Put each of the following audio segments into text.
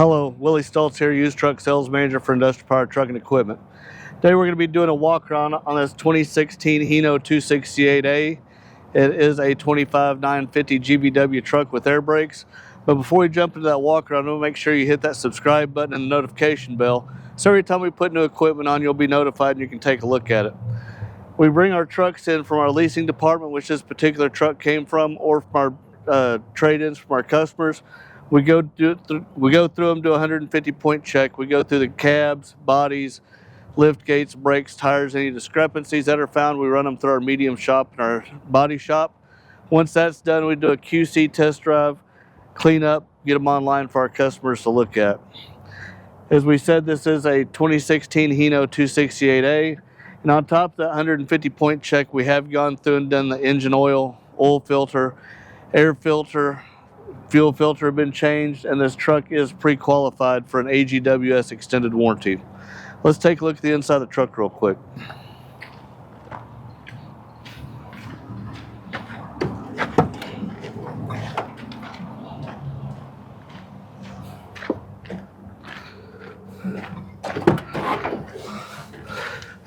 Hello, Willie Stoltz here, used truck sales manager for Industrial Power Trucking Equipment. Today we're going to be doing a walk around on this 2016 Hino 268A. It is a 25950 GVW truck with air brakes. But before we jump into that walk around, we'll make sure you hit that subscribe button and the notification bell. So every time we put new equipment on, you'll be notified and you can take a look at it. We bring our trucks in from our leasing department, which this particular truck came from, or from our trade-ins from our customers. We go through them, do a 150-point check. We go through the cabs, bodies, lift gates, brakes, tires, any discrepancies that are found. We run them through our medium shop and our body shop. Once that's done, we do a QC test drive, clean up, get them online for our customers to look at. As we said, this is a 2016 Hino 268A. And on top of that 150-point check, we have gone through and done the engine oil filter, air filter, fuel filter have been changed, and this truck is pre-qualified for an AGWS extended warranty. Let's take a look at the inside of the truck real quick.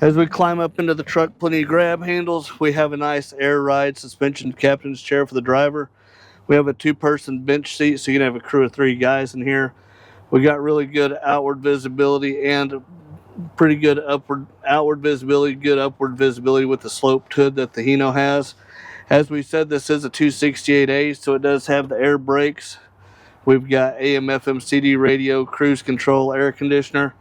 As we climb up into the truck, plenty of grab handles. We have a nice air ride suspension captain's chair for the driver. We have a two-person bench seat, so you can have a crew of 3 guys in here. We got really good outward visibility and pretty good outward visibility, good upward visibility with the sloped hood that the Hino has. As we said, this is a 268A, so it does have the air brakes. We've got AM, FM, CD radio, cruise control, air conditioner.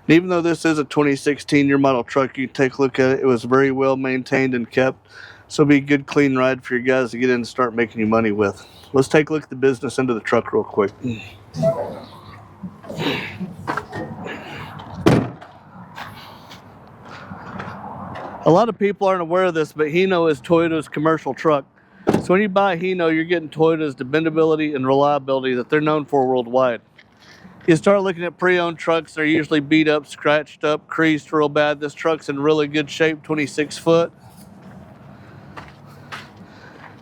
And even though this is a 2016 year model truck, you can take a look at it. It was very well maintained and kept. So it'll be a good clean ride for your guys to get in and start making you money with. Let's take a look at the business end of the truck real quick. A lot of people aren't aware of this, but Hino is Toyota's commercial truck. So when you buy Hino, you're getting Toyota's dependability and reliability that they're known for worldwide. You start looking at pre-owned trucks, they're usually beat up, scratched up, creased real bad. This truck's in really good shape, 26 foot.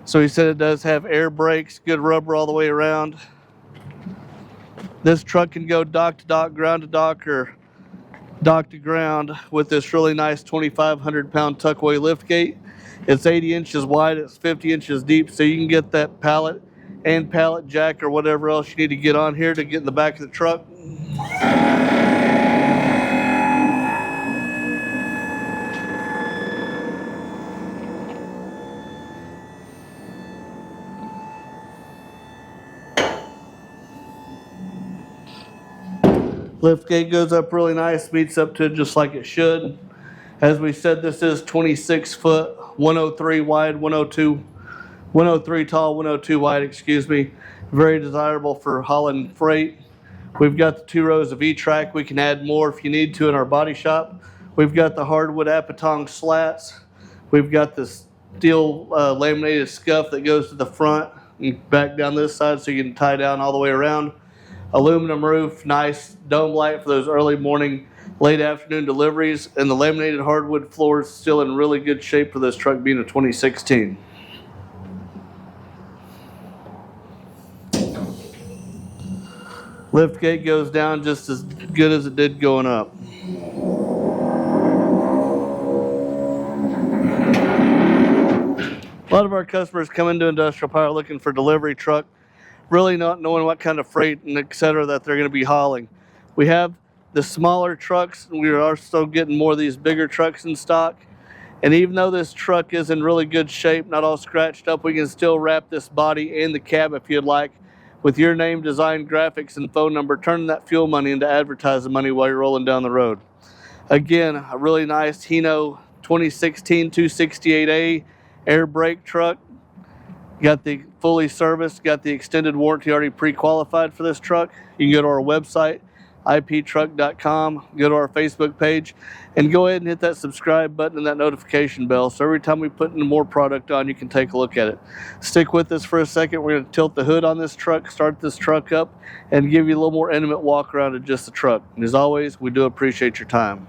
So he said it does have air brakes, good rubber all the way around. This truck can go dock to dock, ground to dock, or dock to ground with this really nice 2,500-pound tuckaway lift gate. It's 80 inches wide, it's 50 inches deep, so you can get that pallet and pallet jack or whatever else you need to get on here to get in the back of the truck. Lift gate goes up really nice, meets up to it just like it should. As we said, this is 26 foot, 103 wide, 103 tall, 102 wide, excuse me. Very desirable for hauling freight. We've got the 2 rows of E-track. We can add more if you need to in our body shop. We've got the hardwood Apatong slats. We've got the steel laminated scuff that goes to the front and back down this side so you can tie down all the way around. Aluminum roof, nice dome light for those early morning, late afternoon deliveries, and the laminated hardwood floors still in really good shape for this truck being a 2016. Lift gate goes down just as good as it did going up. A lot of our customers come into Industrial Power looking for a delivery truck, really not knowing what kind of freight and etc. that they're going to be hauling. We have the smaller trucks, and we are still getting more of these bigger trucks in stock. And even though this truck is in really good shape, not all scratched up, we can still wrap this body and the cab if you'd like with your name, design, graphics, and phone number, turning that fuel money into advertising money while you're rolling down the road. Again, a really nice Hino 2016 268A air brake truck. Got the fully serviced, got the extended warranty already pre-qualified for this truck. You can go to our website, iptruck.com, go to our Facebook page, and go ahead and hit that subscribe button and that notification bell. So every time we put more product on, you can take a look at it. Stick with us for a second. We're going to tilt the hood on this truck, start this truck up, and give you a little more intimate walk around of just the truck. And as always, we do appreciate your time.